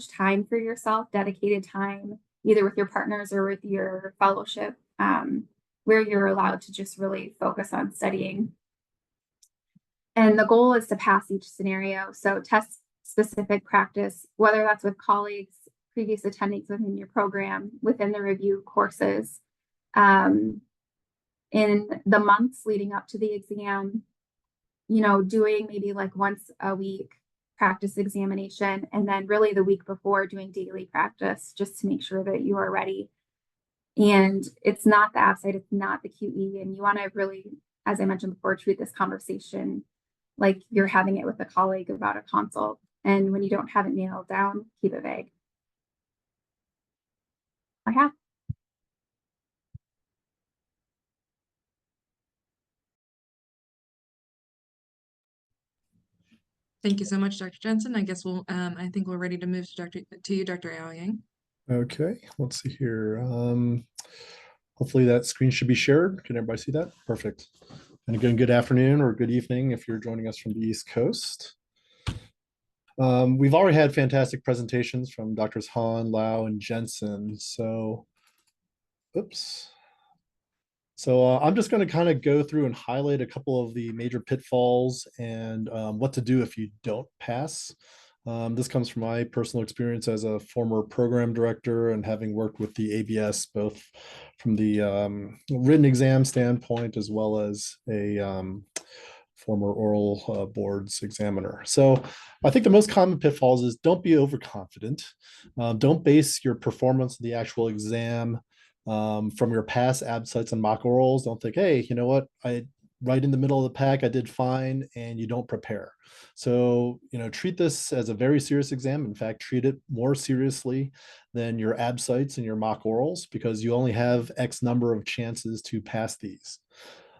time for yourself, dedicated time, either with your partners or with your fellowship, where you're allowed to just really focus on studying. And the goal is to pass each scenario. So test specific practice, whether that's with colleagues, previous attendings within your program, within the review courses, in the months leading up to the exam, doing maybe like once a week practice examination, and then really the week before doing daily practice just to make sure that you are ready. And it's not the ABSITE, it's not the QE. And you want to really, as I mentioned before, treat this conversation like you're having it with a colleague about a consult. And when you don't have it nailed down, keep it vague. I have. Thank you so much, Dr. Jensen. I guess I think we're ready to move to you, Dr. Yang. Okay, let's see here. Hopefully that screen should be shared. Can everybody see that? Perfect. And again, good afternoon or good evening if you're joining us from the East Coast. We've already had fantastic presentations from Drs. Han, Lau, and Jensen. So, oops. So I'm just going to kind of go through and highlight a couple of the major pitfalls and what to do if you don't pass. This comes from my personal experience as a former program director and having worked with the ABS, both from the written exam standpoint as well as a former oral boards examiner. So I think the most common pitfalls is don't be overconfident. Don't base your performance of the actual exam from your past ABSITEs and mock orals. Don't think, hey, you know what, right in the middle of the pack, I did fine, and you don't prepare. So, treat this as a very serious exam. In fact, treat it more seriously than your ABSITEs and your mock orals, because you only have X number of chances to pass these.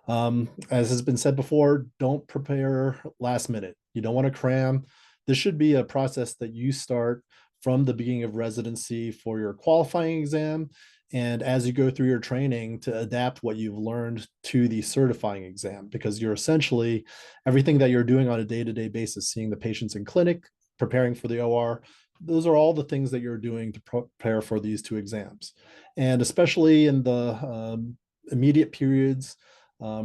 As has been said before, don't prepare last minute. You don't want to cram. This should be a process that you start from the beginning of residency for your qualifying exam, and as you go through your training to adapt what you've learned to the certifying exam, because you're essentially everything that you're doing on a day-to-day basis, seeing the patients in clinic, preparing for the OR, those are all the things that you're doing to prepare for these two exams. And especially in the immediate periods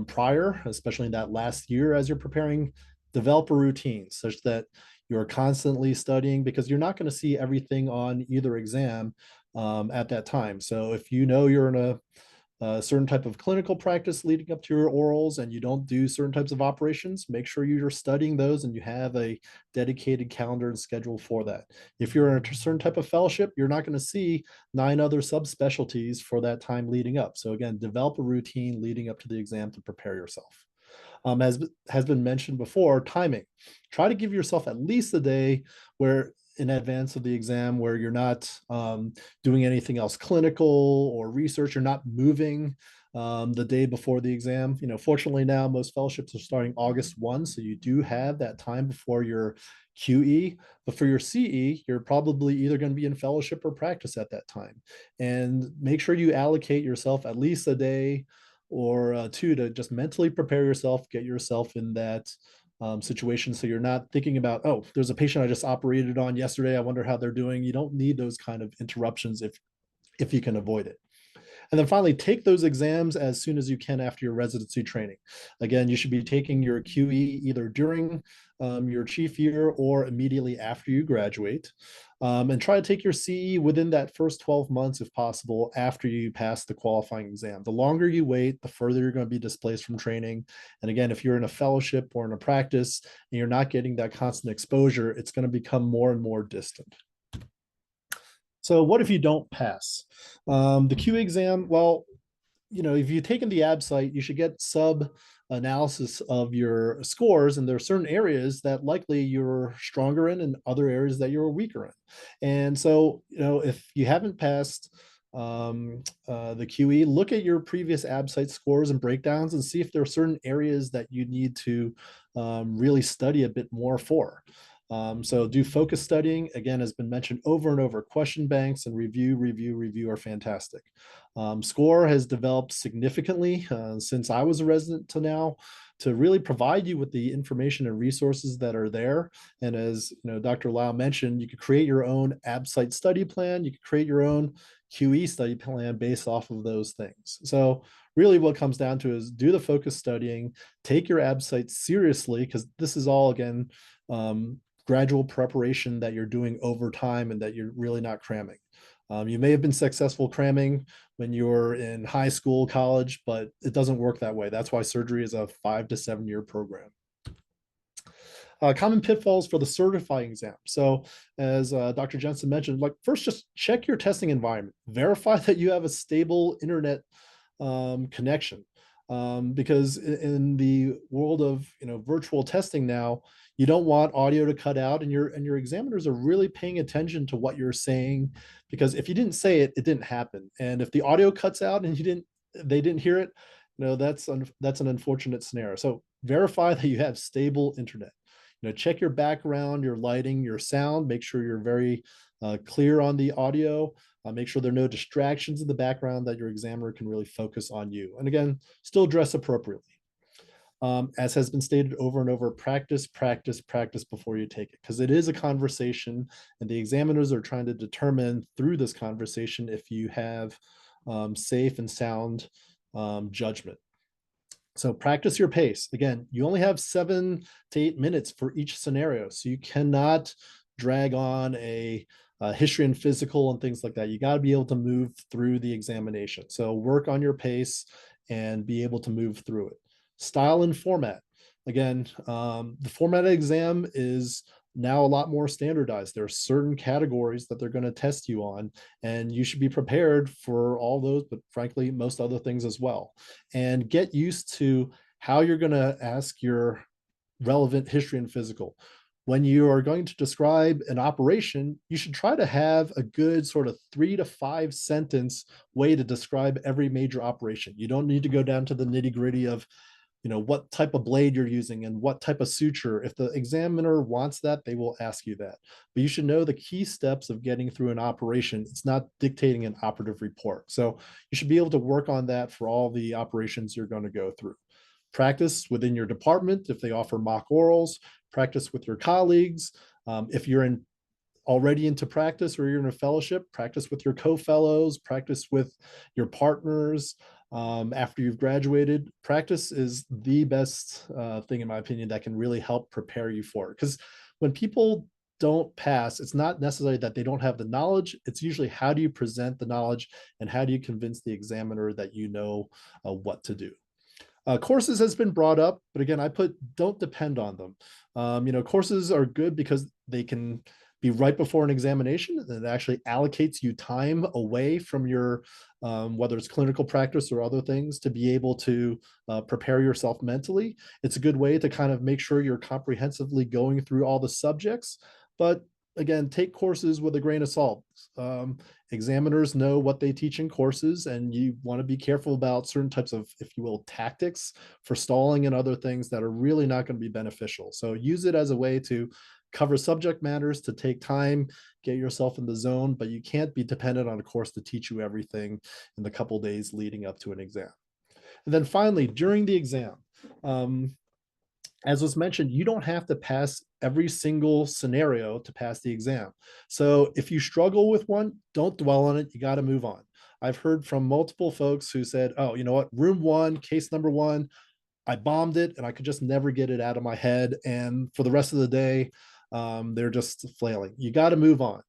prior, especially in that last year as you're preparing, develop a routine such that you're constantly studying, because you're not going to see everything on either exam at that time. So if you're in a certain type of clinical practice leading up to your orals and you don't do certain types of operations, make sure you're studying those and you have a dedicated calendar and schedule for that. If you're in a certain type of fellowship, you're not going to see 9 other subspecialties for that time leading up. So again, develop a routine leading up to the exam to prepare yourself. As has been mentioned before, timing. Try to give yourself at least a day where in advance of the exam where you're not doing anything else clinical or research. You're not moving the day before the exam. Fortunately now most fellowships are starting August 1, so you do have that time before your QE. But for your CE, you're probably either going to be in fellowship or practice at that time. And make sure you allocate yourself at least a day or 2 to just mentally prepare yourself, get yourself in that situation. So you're not thinking about, oh, there's a patient I just operated on yesterday, I wonder how they're doing. You don't need those kind of interruptions if you can avoid it. And then finally, take those exams as soon as you can after your residency training. Again, you should be taking your QE either during your chief year or immediately after you graduate. And try to take your CE within that first 12 months, if possible, after you pass the qualifying exam. The longer you wait, the further you're going to be displaced from training. And again, if you're in a fellowship or in a practice and you're not getting that constant exposure, it's going to become more and more distant. So what if you don't pass? The Q exam, well, if you've taken the ABSITE, you should get sub analysis of your scores, and there are certain areas that likely you're stronger in and other areas that you're weaker in. And so, if you haven't passed the QE, look at your previous ABSITE scores and breakdowns and see if there are certain areas that you need to really study a bit more for. So do focus studying, again, has been mentioned over and over. Question banks and review are fantastic. SCORE has developed significantly since I was a resident to now to really provide you with the information and resources that are there. And as Dr. Lau mentioned, you could create your own ABSITE study plan. You could create your own QE study plan based off of those things. So really what comes down to is do the focus studying, take your ABSITE seriously, because this is all, again, gradual preparation that you're doing over time and that you're really not cramming. You may have been successful cramming when you were in high school, college, but it doesn't work that way. That's why surgery is a 5 to 7 year program. Common pitfalls for the certifying exam. So as Dr. Jensen mentioned, first just check your testing environment. Verify that you have a stable internet connection. Because in the world of virtual testing now, you don't want audio to cut out, and your examiners are really paying attention to what you're saying, because if you didn't say it, it didn't happen. And if the audio cuts out and they didn't hear it, that's an unfortunate scenario. So verify that you have stable internet. Check your background, your lighting, your sound. Make sure you're very clear on the audio. Make sure there are no distractions in the background, that your examiner can really focus on you. And again, still dress appropriately. As has been stated over and over, practice before you take it, because it is a conversation, and the examiners are trying to determine through this conversation if you have safe and sound judgment. So practice your pace. Again, you only have 7 to 8 minutes for each scenario, so you cannot drag on a history and physical and things like that. You got to be able to move through the examination. So work on your pace and be able to move through it. Style and format. Again, the formatted exam is now a lot more standardized. There are certain categories that they're going to test you on, and you should be prepared for all those, but frankly, most other things as well. And get used to how you're going to ask your relevant history and physical. When you are going to describe an operation, you should try to have a good sort of 3 to 5 sentence way to describe every major operation. You don't need to go down to the nitty gritty of what type of blade you're using and what type of suture. If the examiner wants that, they will ask you that. But you should know the key steps of getting through an operation. It's not dictating an operative report. So you should be able to work on that for all the operations you're going to go through. Practice within your department if they offer mock orals. Practice with your colleagues. If you're already into practice or you're in a fellowship, practice with your co-fellows, practice with your partners. After you've graduated, practice is the best thing, in my opinion, that can really help prepare you for it. Because when people don't pass, it's not necessarily that they don't have the knowledge. It's usually how do you present the knowledge and how do you convince the examiner that you know what to do. Courses has been brought up, but again, don't depend on them. Courses are good because they can be right before an examination, and it actually allocates you time away from your, whether it's clinical practice or other things, to be able to prepare yourself mentally. It's a good way to kind of make sure you're comprehensively going through all the subjects, but again, take courses with a grain of salt. Examiners know what they teach in courses, and you want to be careful about certain types of, if you will, tactics for stalling and other things that are really not going to be beneficial. So use it as a way to cover subject matters, to take time, get yourself in the zone, but you can't be dependent on a course to teach you everything in the couple days leading up to an exam. And then finally, during the exam, as was mentioned, you don't have to pass every single scenario to pass the exam. So if you struggle with one, don't dwell on it. You got to move on. I've heard from multiple folks who said, oh, you know what, room one, case number one, I bombed it and I could just never get it out of my head. And for the rest of the day, they're just flailing. You got to move on.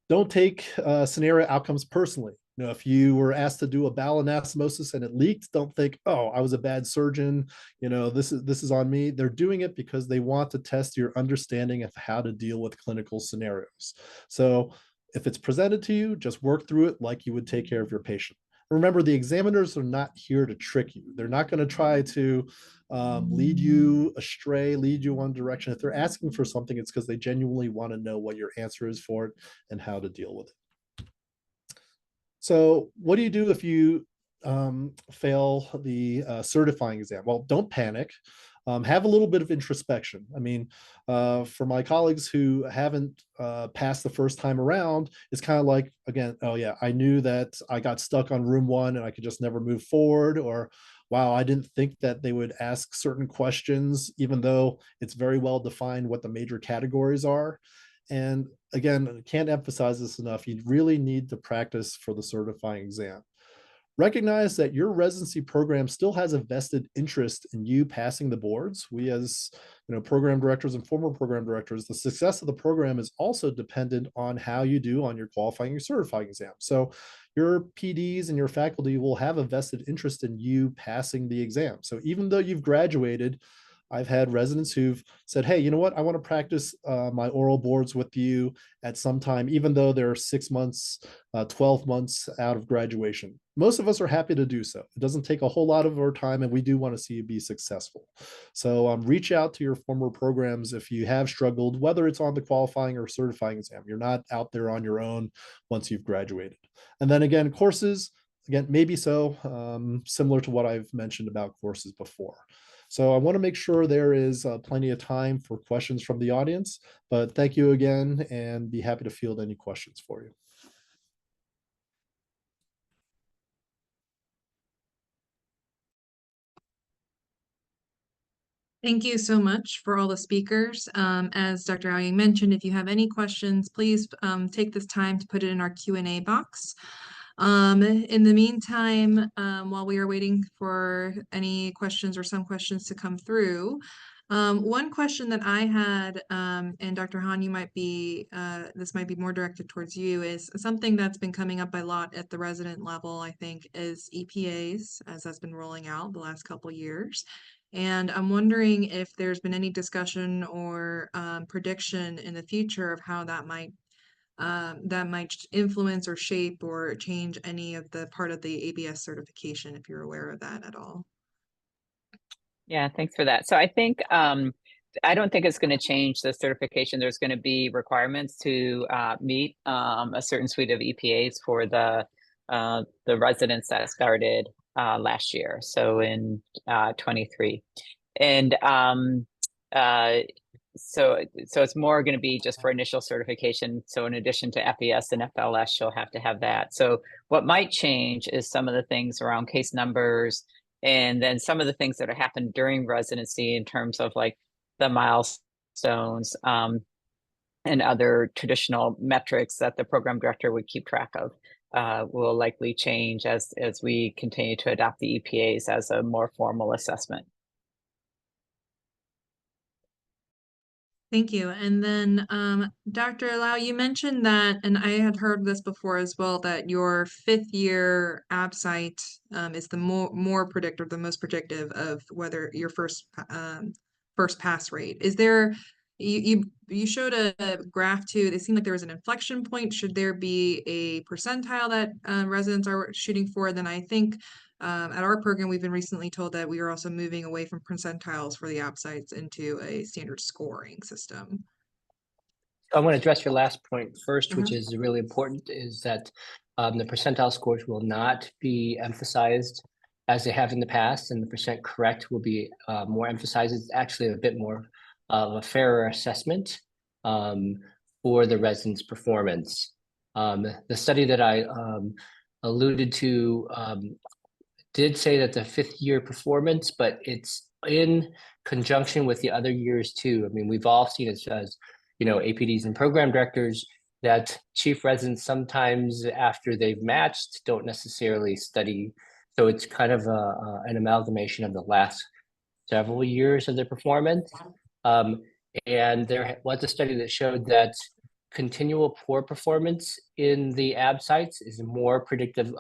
Don't take scenario outcomes personally. You know, if you were asked to do a bowel anastomosis and it leaked, don't think, oh, I was a bad surgeon. You know, this is on me. They're doing it because they want to test your understanding of how to deal with clinical scenarios. So if it's presented to you, just work through it like you would take care of your patient. Remember, the examiners are not here to trick you. They're not going to try to lead you astray, lead you one direction. If they're asking for something, it's because they genuinely want to know what your answer is for it and how to deal with it. So what do you do if you fail the certifying exam? Well, don't panic. Have a little bit of introspection. I mean, for my colleagues who haven't passed the first time around, it's kind of like, again, oh yeah, I knew that I got stuck on room one and I could just never move forward, or wow, I didn't think that they would ask certain questions, even though it's very well defined what the major categories are. And again, I can't emphasize this enough. You really need to practice for the certifying exam. Recognize that your residency program still has a vested interest in you passing the boards. We, as program directors and former program directors, the success of the program is also dependent on how you do on your qualifying and certifying exam. So your PDs and your faculty will have a vested interest in you passing the exam. So even though you've graduated, I've had residents who've said, hey, you know what? I want to practice my oral boards with you at some time, even though they're 6 months, 12 months out of graduation. Most of us are happy to do so. It doesn't take a whole lot of our time, and we do want to see you be successful. So reach out to your former programs if you have struggled, whether it's on the qualifying or certifying exam. You're not out there on your own once you've graduated. And then again, courses, again, maybe so, similar to what I've mentioned about courses before. So I want to make sure there is plenty of time for questions from the audience, but thank you again and be happy to field any questions for you. Thank you so much for all the speakers. As Dr. Aoying mentioned, if you have any questions, please take this time to put it in our Q&A box. In the meantime, while we are waiting for any questions or some questions to come through, one question that I had, and Dr. Han, you might be, this might be more directed towards you, is something that's been coming up a lot at the resident level, I think, is EPAs, as that's been rolling out the last couple years. And I'm wondering if there's been any discussion or prediction in the future of how that might influence or shape or change any of the part of the ABS certification, if you're aware of that at all. Yeah, thanks for that. So I think I don't think it's going to change the certification. There's going to be requirements to meet a certain suite of EPAs for the residents that started last year, so in 23, and so it's more going to be just for initial certification. So in addition to FES and FLS, you'll have to have that. So what might change is some of the things around case numbers, and then some of the things that have happened during residency in terms of like the milestones and other traditional metrics that the program director would keep track of will likely change as we continue to adopt the EPAs as a more formal assessment. Thank you. And then Dr. Lau, you mentioned that, and I had heard this before as well, that your 5th year ABSITE is the more predictive, the most predictive of whether your first pass rate. Is there, you showed a graph too, it seemed like there was an inflection point. Should there be a percentile that residents are shooting for? Then I think at our program, we've been recently told that we are also moving away from percentiles for the ABSITEs into a standard scoring system. I want to address your last point first, which is really important, is that the percentile scores will not be emphasized as they have in the past, and the percent correct will be more emphasized. It's actually a bit more of a fairer assessment for the residents' performance. The study that I alluded to did say that the 5th-year performance, but it's in conjunction with the other years too. I mean, we've all seen it as, APDs and program directors, that chief residents sometimes after they've matched don't necessarily study. So it's kind of an amalgamation of the last several years of their performance. And there was a study that showed that continual poor performance in the AB sites is more predictive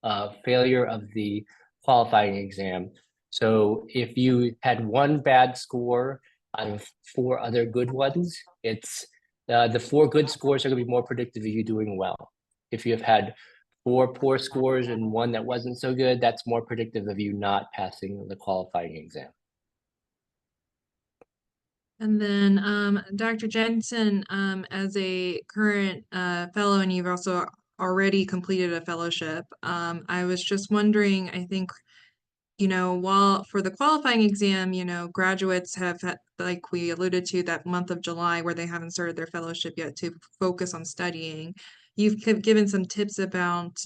of failure of the qualifying exam. So if you had one bad score out of 4 other good ones, it's the 4 good scores are going to be more predictive of you doing well. If you have had 4 poor scores and 1 that wasn't so good, that's more predictive of you not passing the qualifying exam. And then Dr. Jensen, as a current fellow, and you've also already completed a fellowship, I was just wondering, I think, while for the qualifying exam, graduates have had, like we alluded to, that month of July where they haven't started their fellowship yet to focus on studying. You've given some tips about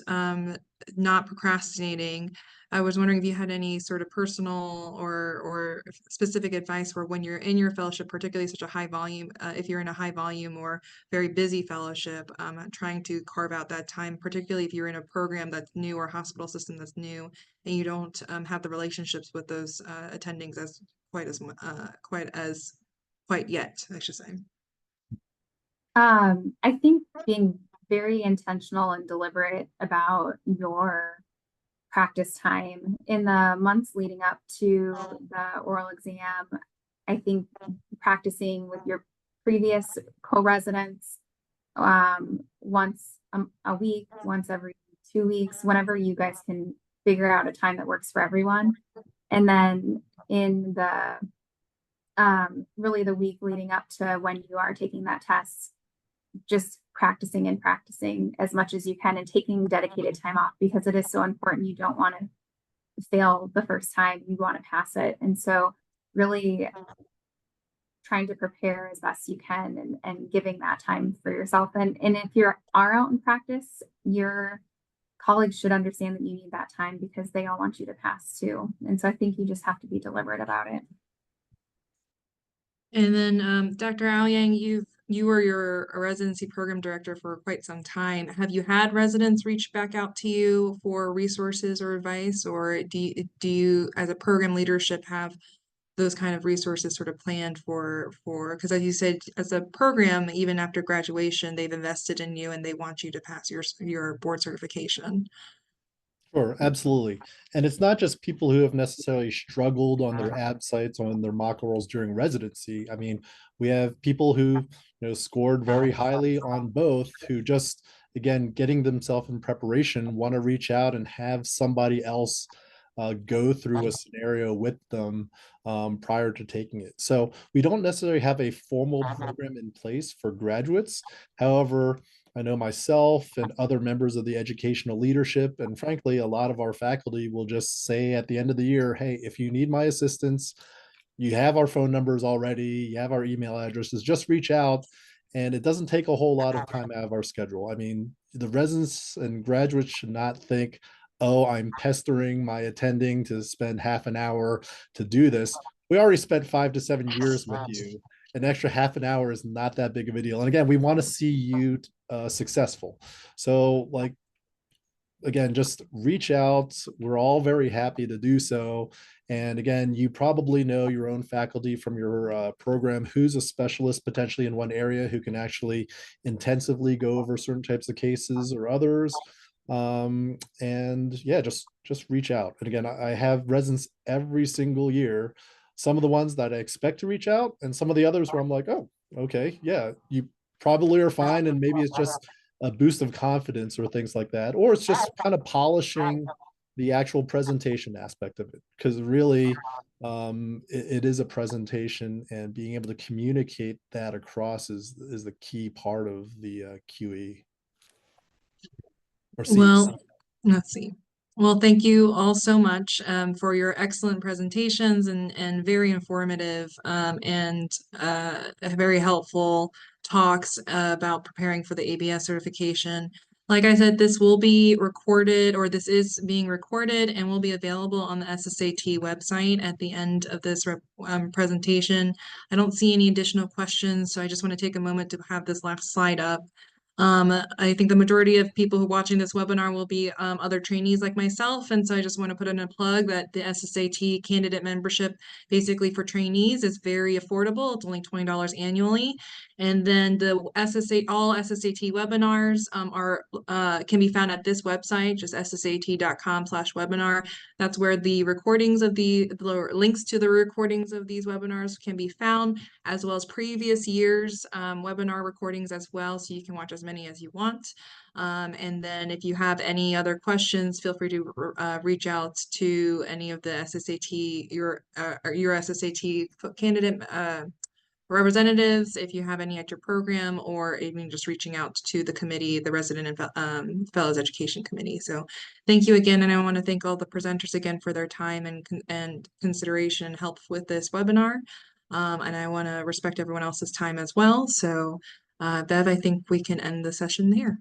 not procrastinating. I was wondering if you had any sort of personal or specific advice for when you're in your fellowship, particularly such a high volume, if you're in a high volume or very busy fellowship, trying to carve out that time, particularly if you're in a program that's new or hospital system that's new, and you don't have the relationships with those attendings as quite yet, I should say. I think being very intentional and deliberate about your practice time in the months leading up to the oral exam. I think practicing with your previous co-residents once a week, once every 2 weeks, whenever you guys can figure out a time that works for everyone. And then in the really the week leading up to when you are taking that test, just practicing and practicing as much as you can and taking dedicated time off, because it is so important. You don't want to fail the first time, you want to pass it. And so really trying to prepare as best you can and giving that time for yourself. And if you are out in practice, your colleagues should understand that you need that time because they all want you to pass too. And so I think you just have to be deliberate about it. And then Dr. Aoyang, you were your residency program director for quite some time. Have you had residents reach back out to you for resources or advice, or do you as a program leadership have those kind of resources sort of planned for because as you said, as a program, even after graduation, they've invested in you and they want you to pass your board certification? Sure, absolutely. And it's not just people who have necessarily struggled on their AB sites, on their mock orals during residency. I mean, we have people who, scored very highly on both, who just, again, getting themselves in preparation, want to reach out and have somebody else go through a scenario with them prior to taking it. So we don't necessarily have a formal program in place for graduates. However, I know myself and other members of the educational leadership, and frankly, a lot of our faculty will just say at the end of the year, hey, if you need my assistance, you have our phone numbers already, you have our email addresses, just reach out. And it doesn't take a whole lot of time out of our schedule. I mean, the residents and graduates should not think, oh, I'm pestering my attending to spend half an hour to do this. We already spent 5 to 7 years with you. An extra half an hour is not that big of a deal. And again, we want to see you successful. So again, just reach out. We're all very happy to do so. And again, you probably know your own faculty from your program who's a specialist potentially in one area who can actually intensively go over certain types of cases or others. And yeah, just reach out. And again, I have residents every single year. Some of the ones that I expect to reach out, and some of the others where I'm like, oh, okay, yeah, you probably are fine. And maybe it's just a boost of confidence or things like that. Or it's just kind of polishing the actual presentation aspect of it. Because really, it is a presentation, and being able to communicate that across is the key part of the QE. Well, let's see. Well, thank you all so much for your excellent presentations and very informative and very helpful talks about preparing for the ABS certification. Like I said, this will be recorded, or this is being recorded and will be available on the SSAT website at the end of this presentation. I don't see any additional questions, so I just want to take a moment to have this last slide up. I think the majority of people who are watching this webinar will be other trainees like myself, and so I just want to put in a plug that the SSAT candidate membership, basically for trainees, is very affordable. It's only $20 annually. And then the all SSAT webinars can be found at this website, just ssat.com/webinar. That's where the recordings of the links to the recordings of these webinars can be found, as well as previous years webinar recordings as well, so you can watch as many as you want. And then if you have any other questions, feel free to reach out to any of the SSAT, your SSAT candidate representatives if you have any at your program, or even just reaching out to the committee, the Resident and Fellows Education Committee. So thank you again, and I want to thank all the presenters again for their time and consideration and help with this webinar. And I want to respect everyone else's time as well. So Bev, I think we can end the session there.